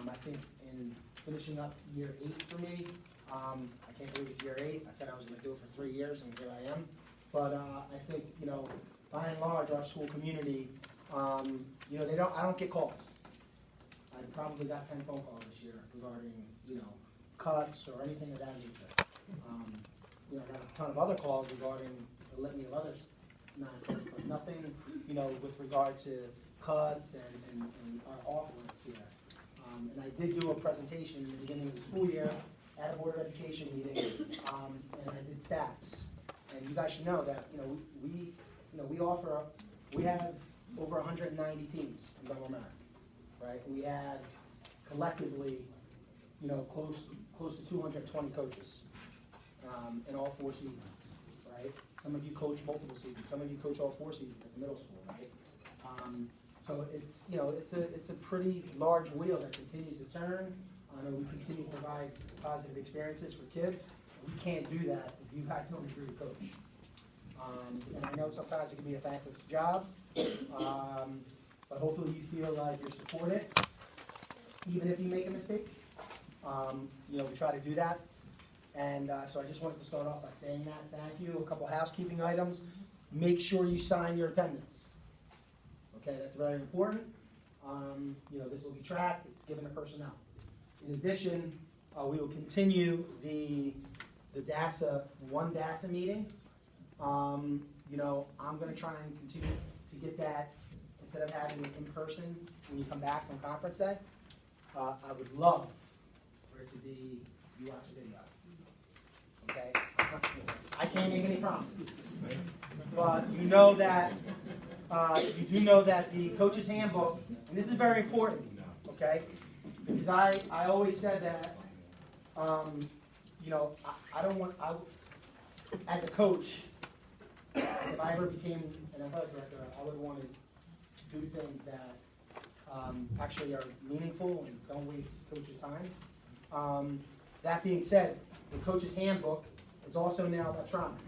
I think in finishing up year 8 for me, I can't believe it's year 8. I said I was gonna do it for 3 years, and here I am. But I think, by and large, our school community, I don't get calls. I probably got 10 phone calls this year regarding, cuts or anything of that nature. I got a ton of other calls regarding a litany of others, nonsense, but nothing, with regard to cuts and our offerings here. And I did do a presentation in the beginning of the school year at a Board of Education meeting, and I did stats. And you guys should know that, we have over 190 teams in Belmar, right? We have collectively, close to 220 coaches in all 4 seasons, right? Some of you coach multiple seasons, some of you coach all 4 seasons at the middle school, right? So it's a pretty large wheel that continues to turn. I know we continue to provide positive experiences for kids. We can't do that if you guys don't agree to coach. And I know sometimes it can be a thankless job, but hopefully you feel like you're supported, even if you make a mistake. We try to do that. And so I just wanted to start off by saying that. Thank you. A couple housekeeping items. Make sure you sign your attendance. Okay, that's very important. This will be tracked. It's given to personnel. In addition, we will continue the one DASA meeting. I'm going to try and continue to get that, instead of having it in person when you come back from conference day. I would love for it to be, you watch a video. Okay? I can't make any promises. But you do know that the coach's handbook, and this is very important, okay? Because I always said that, I don't want, as a coach, if I ever became an athletic director, I would want to do things that actually are meaningful and don't waste coaches' time. That being said, the coach's handbook is also now electronic.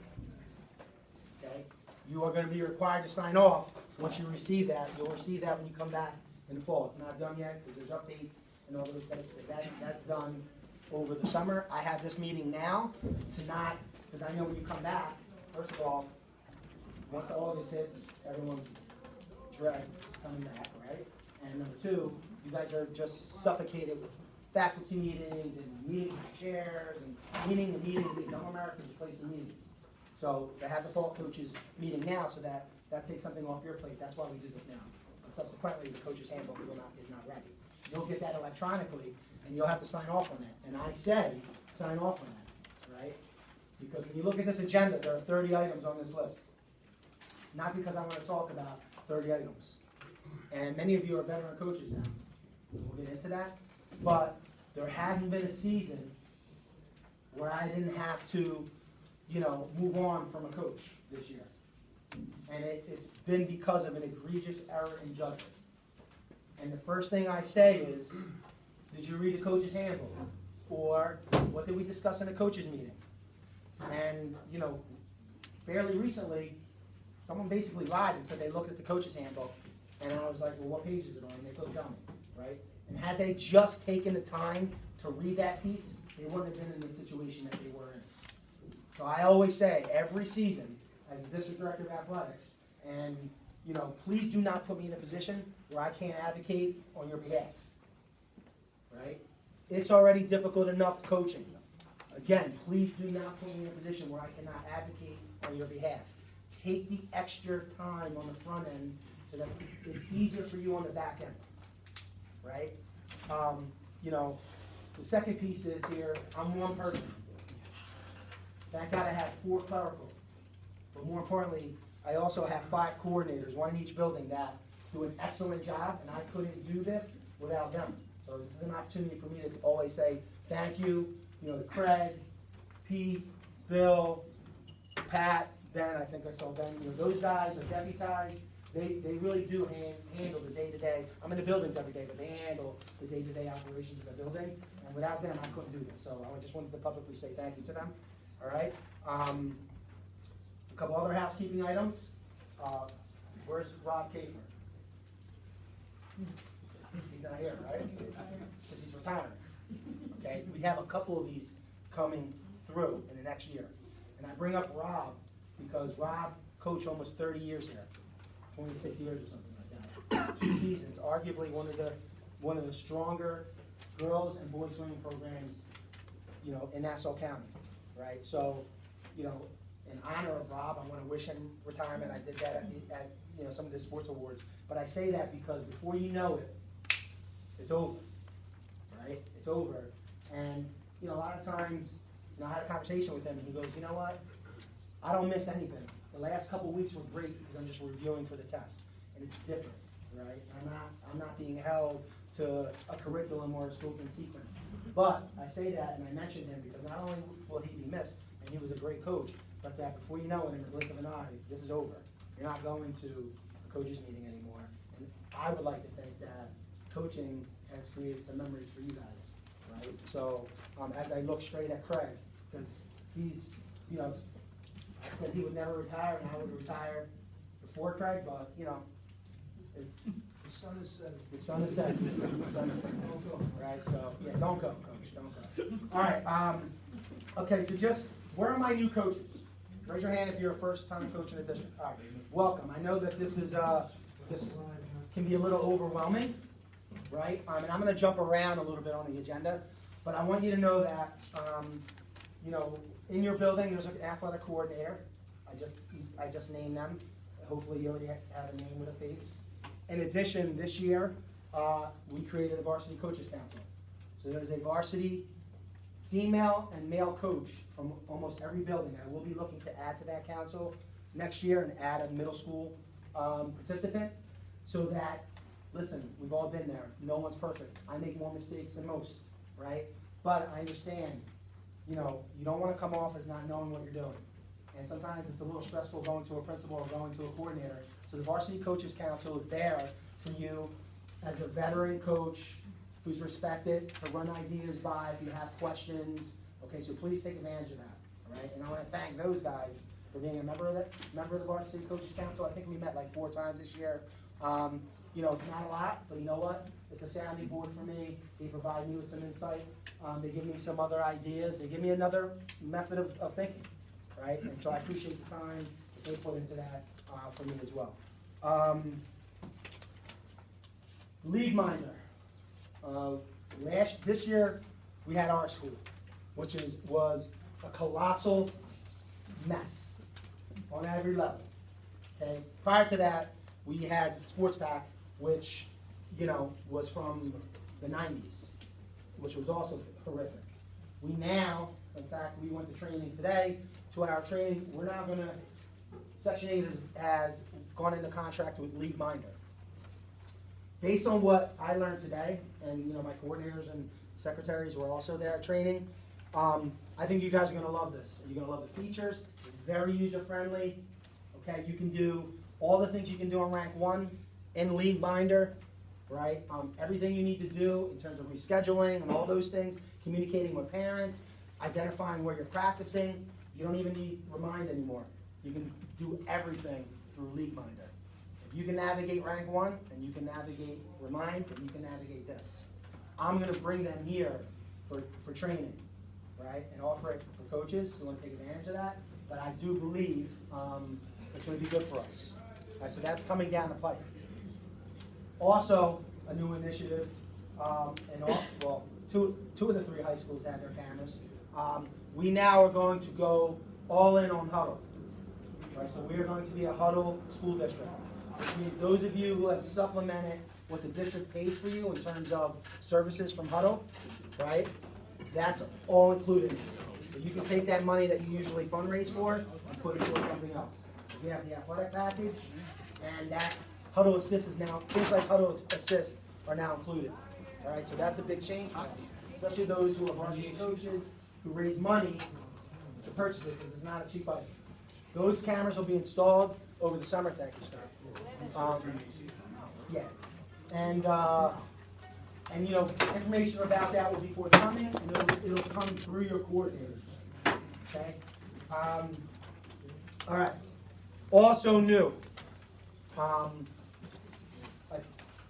Okay? You are going to be required to sign off once you receive that. You'll receive that when you come back in the fall. It's not done yet because there's updates and all those things. That's done over the summer. I have this meeting now because I know when you come back, first of all, once August hits, everyone dreads coming back, right? And number 2, you guys are just suffocated with faculty meetings and meetings with chairs and meeting. Belmar America is a place of meetings. So they have the fall coaches meeting now, so that takes something off your plate. That's why we do this now. And subsequently, the coaches handbook is not ready. You'll get that electronically, and you'll have to sign off on it. And I say, sign off on that, right? Because when you look at this agenda, there are 30 items on this list. Not because I want to talk about 30 items. And many of you are veteran coaches now. We'll get into that. But there hasn't been a season where I didn't have to, move on from a coach this year. And it's been because of an egregious error in judgment. And the first thing I say is, did you read the coach's handbook? Or what did we discuss in the coaches meeting? And, fairly recently, someone basically lied and said they looked at the coach's handbook. And I was like, well, what page is it on? And they couldn't tell me, right? And had they just taken the time to read that piece, they wouldn't have been in the situation that they were in. So I always say, every season, as a district director of athletics, and, please do not put me in a position where I can't advocate on your behalf, right? It's already difficult enough coaching. Again, please do not put me in a position where I cannot advocate on your behalf. Take the extra time on the front end so that it's easier for you on the back end, right? The second piece is here, I'm one person. Thank God I have 4 clerical. But more importantly, I also have 5 coordinators, 1 in each building, that do an excellent job, and I couldn't do this without them. So this is an opportunity for me to always say thank you, to Craig, Pete, Bill, Pat, Ben. I think I saw Ben. Those guys are deputized. They really do handle the day-to-day. I'm in the buildings every day, but they handle the day-to-day operations of the building. And without them, I couldn't do this. So I just wanted to publicly say thank you to them. All right. A couple other housekeeping items. Where's Rob Kafer? He's not here, right? Is he retiring. Okay, we have a couple of these coming through in the next year. And I bring up Rob because Rob coached almost 30 years here, 26 years or something like that. 2 seasons, arguably one of the stronger girls and boys swimming programs, you know, in Nassau County, right? So, you know, in honor of Rob, I want to wish him retirement. I did that at you know, some of the sports awards. But I say that because before you know it, it's over, right? It's over. And, you know, a lot of times, you know, I had a conversation with him and he goes, you know what? I don't miss anything. The last couple of weeks were great because I'm just reviewing for the test. And it's different, right? I'm not being held to a curriculum or a scope and sequence. But I say that and I mention him because not only will he be missed, and he was a great coach, but that before you know it, in the blink of an eye, this is over. You're not going to a coaches meeting anymore. And I would like to think that coaching has created some memories for you guys, right? So as I look straight at Craig, because he's, you know, I said he would never retire and I would retire before Craig, but, you know, The sun is setting. the sun is setting. The sun is setting. Right, so, yeah, don't go, coach, don't go. All right, okay, so just, where are my new coaches? Raise your hand if you're a first-time coach in the district. All right, welcome. I know that this is, this can be a little overwhelming, right? And I'm gonna jump around a little bit on the agenda, but I want you to know that, you know, in your building, there's an athletic coordinator. I just named them. Hopefully you already have a name with a face. In addition, this year, we created a varsity coaches council. So there's a varsity female and male coach from almost every building. I will be looking to add to that council next year and add a middle school participant so that, listen, we've all been there. No one's perfect. I make more mistakes than most, right? But I understand, you know, you don't want to come off as not knowing what you're doing. And sometimes it's a little stressful going to a principal or going to a coordinator. So the Varsity Coaches Council is there for you as a veteran coach who's respected to run ideas by if you have questions. Okay, so please take advantage of that, all right? And I want to thank those guys for being a member of the Varsity Coaches Council. I think we met like 4 times this year. You know, it's not a lot, but you know what? It's a sounding board for me. They provide me with some insight. They give me some other ideas. They give me another method of thinking, right? And so I appreciate the time that they put into that for me as well. League Minder. This year, we had our school, which was a colossal mess on every level. Okay. Prior to that, we had Sports Pack, which, you know, was from the 90s, which was also horrific. We now, in fact, we went to training today. To our training, we're now going to, Section 8 has gone into contract with League Minder. Based on what I learned today, and you know, my coordinators and secretaries were also there at training, I think you guys are going to love this. You're going to love the features. It's very user-friendly. Okay, you can do all the things you can do in Rank 1 in League Minder, right? Everything you need to do in terms of rescheduling and all those things, communicating with parents, identifying where you're practicing. You don't even need Remind anymore. You can do everything through League Minder. If you can navigate Rank 1, and you can navigate Remind, and you can navigate this. I'm going to bring them here for training, right? And offer it for coaches who want to take advantage of that. But I do believe it's going to be good for us. All right, so that's coming down the pipe. Also, a new initiative, two of the 3 high schools have their cameras. We now are going to go all in on Huddle. Right, so we are going to be a Huddle school district, which means those of you who have supplemented what the district pays for you in terms of services from Huddle, right, that's all included. So you can take that money that you usually fundraise for and put it towards something else. We have the athletic package, and that Huddle Assist is now, things like Huddle Assist are now included. All right, so that's a big change, especially those who are varsity coaches who raise money to purchase it because it's not a cheap item. Those cameras will be installed over the summer, thank you, Scott. Yeah, and you know, information about that will be forthcoming, and it'll come through your coordinators. Okay. All right. Also new. I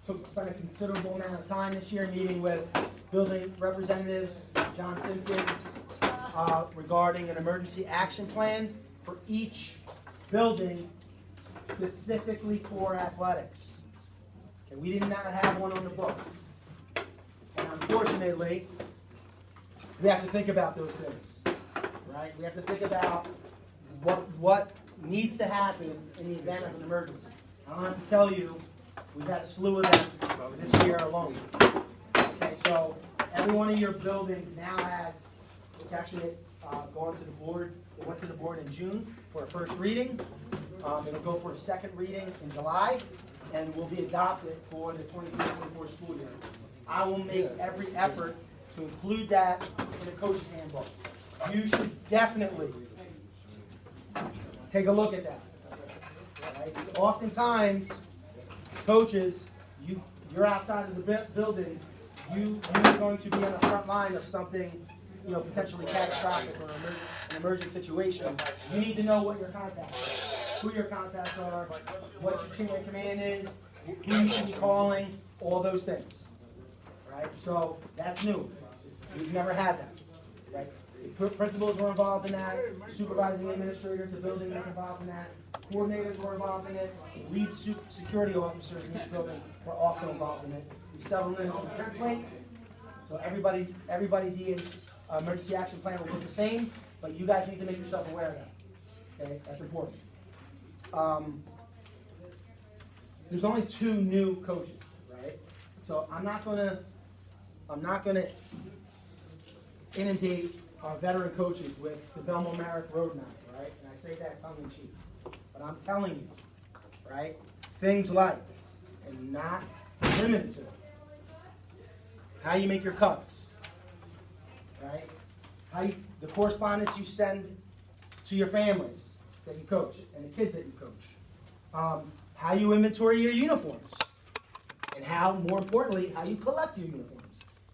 spent a considerable amount of time this year meeting with building representatives, John Simpkins, regarding an emergency action plan for each building specifically for athletics. Okay, we did not have one on the books. And unfortunately, we have to think about those things, right? We have to think about what needs to happen in the event of an emergency. I don't have to tell you, we've had a slew of them this year alone. Okay, so every one of your buildings now has, it's actually gone to the board, it went to the board in June for a first reading. It'll go for a second reading in July, and will be adopted for the 23-24 school year. I will make every effort to include that in the coach's handbook. You should definitely take a look at that. Right? Oftentimes, coaches, you're outside of the building, you're going to be on the front line of something, potentially catastrophic or an emergent situation. You need to know what your contacts are, who your contacts are, what your chain of command is, who you should be calling, all those things. Right? So that's new. We've never had that. Right? The principals were involved in that. Supervising administrator to building was involved in that. Coordinators were involved in it. Lead security officers in each building were also involved in it. We settled in on the template. So everybody's emergency action plan will look the same, but you guys need to make yourself aware of that. Okay, that's important. There's only 2 new coaches, right? So I'm not gonna inundate our veteran coaches with the Belmont Merrick roadmap, right? And I say that tongue in cheek, but I'm telling you, right? Things like, and not limited to, how you make your cuts, right? The correspondence you send to your families that you coach and the kids that you coach. How you inventory your uniforms, and more importantly, how you collect your uniforms.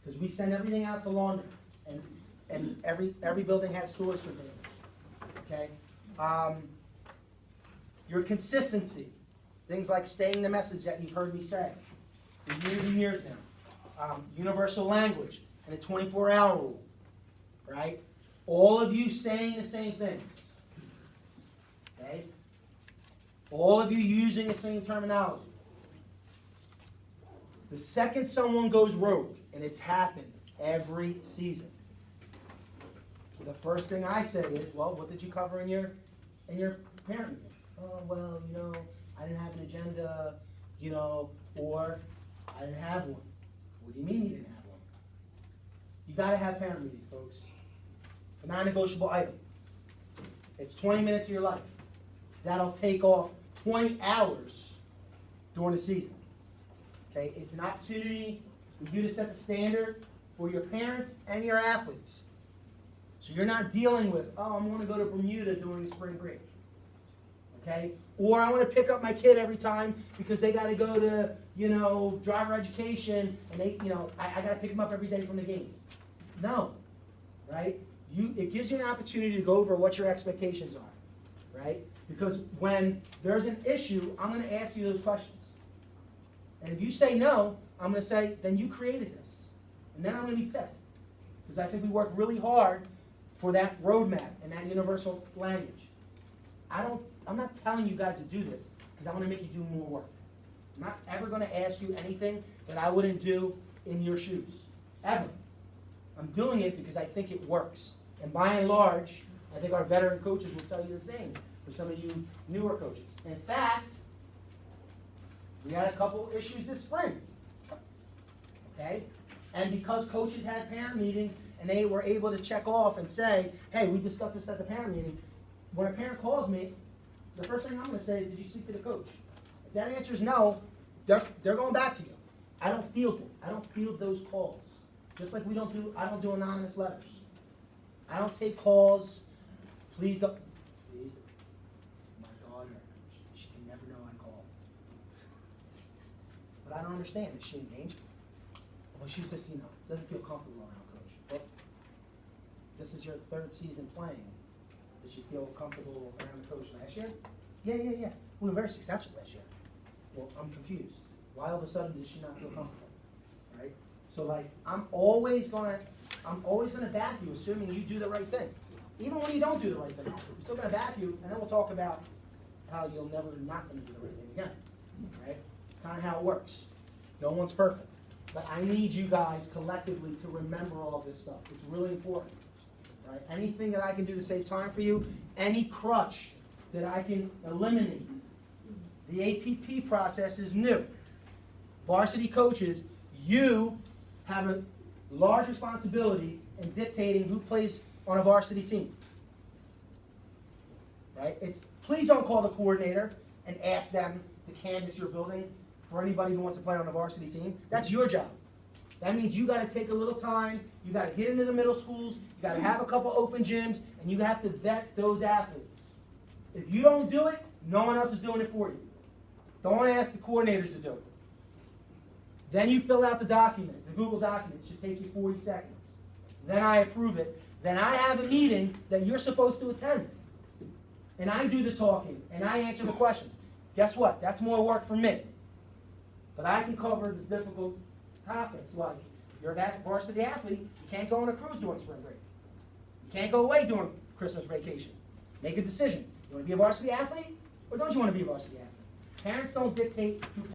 Because we send everything out to laundry, and every building has storage containers. Okay? Your consistency, things like staying the message that you've heard me say for years and years now. Universal language and a 24-hour rule, right? All of you saying the same things, okay? All of you using the same terminology. The second someone goes rogue, and it's happened every season, the first thing I say is, well, what did you cover in your parent meeting? Oh, well, I didn't have an agenda, or I didn't have one. What do you mean you didn't have one? You got to have parent meetings, folks. It's a non-negotiable item. It's 20 minutes of your life. That'll take off 20 hours during the season. Okay, it's an opportunity for you to set the standard for your parents and your athletes. So you're not dealing with, I'm going to go to Bermuda during the spring break. Okay? Or I want to pick up my kid every time because they got to go to, driver education, and I got to pick them up every day from the games. No. Right? It gives you an opportunity to go over what your expectations are. Right? Because when there's an issue, I'm going to ask you those questions. And if you say no, I'm going to say, then you created this. And then I'm going to be pissed. Because I think we worked really hard for that roadmap and that universal language. I'm not telling you guys to do this because I want to make you do more work. I'm not ever going to ask you anything that I wouldn't do in your shoes. Ever. I'm doing it because I think it works. And by and large, I think our veteran coaches will tell you the same for some of you newer coaches. In fact, we had a couple issues this spring. Okay? And because coaches had parent meetings and they were able to check off and say, hey, we discussed this at the parent meeting, when a parent calls me, the first thing I'm going to say is, did you speak to the coach? If that answer is no, they're going back to you. I don't field them. I don't field those calls. Just like I don't do anonymous letters. I don't take calls. Please don't. Please. My daughter, she can never know I call. But I don't understand. Is she in danger? Well, she's just, doesn't feel comfortable around coach. Well, this is your 3rd season playing. Did she feel comfortable around the coach last year? Yeah. We were very successful last year. Well, I'm confused. Why all of a sudden did she not feel comfortable? Right? So like, I'm always gonna back you, assuming you do the right thing. Even when you don't do the right thing, I'm still gonna back you, and then we'll talk about how you'll never not gonna do the right thing again, right? It's kinda how it works. No one's perfect. But I need you guys collectively to remember all of this stuff. It's really important, right? Anything that I can do to save time for you, any crutch that I can eliminate. The APP process is new. Varsity coaches, you have a large responsibility in dictating who plays on a varsity team. Right? Please don't call the coordinator and ask them to canvass your building for anybody who wants to play on a varsity team. That's your job. That means you got to take a little time, you got to get into the middle schools, you got to have a couple open gyms, and you have to vet those athletes. If you don't do it, no one else is doing it for you. Don't ask the coordinators to do it. Then you fill out the document, the Google document. It should take you 40 seconds. Then I approve it. Then I have a meeting that you're supposed to attend. And I do the talking, and I answer the questions. Guess what? That's more work for me. But I can cover the difficult topics, like you're a varsity athlete, you can't go on a cruise during spring break. You can't go away during Christmas vacation. Make a decision. You want to be a varsity athlete, or don't you want to be a varsity athlete? Parents don't dictate who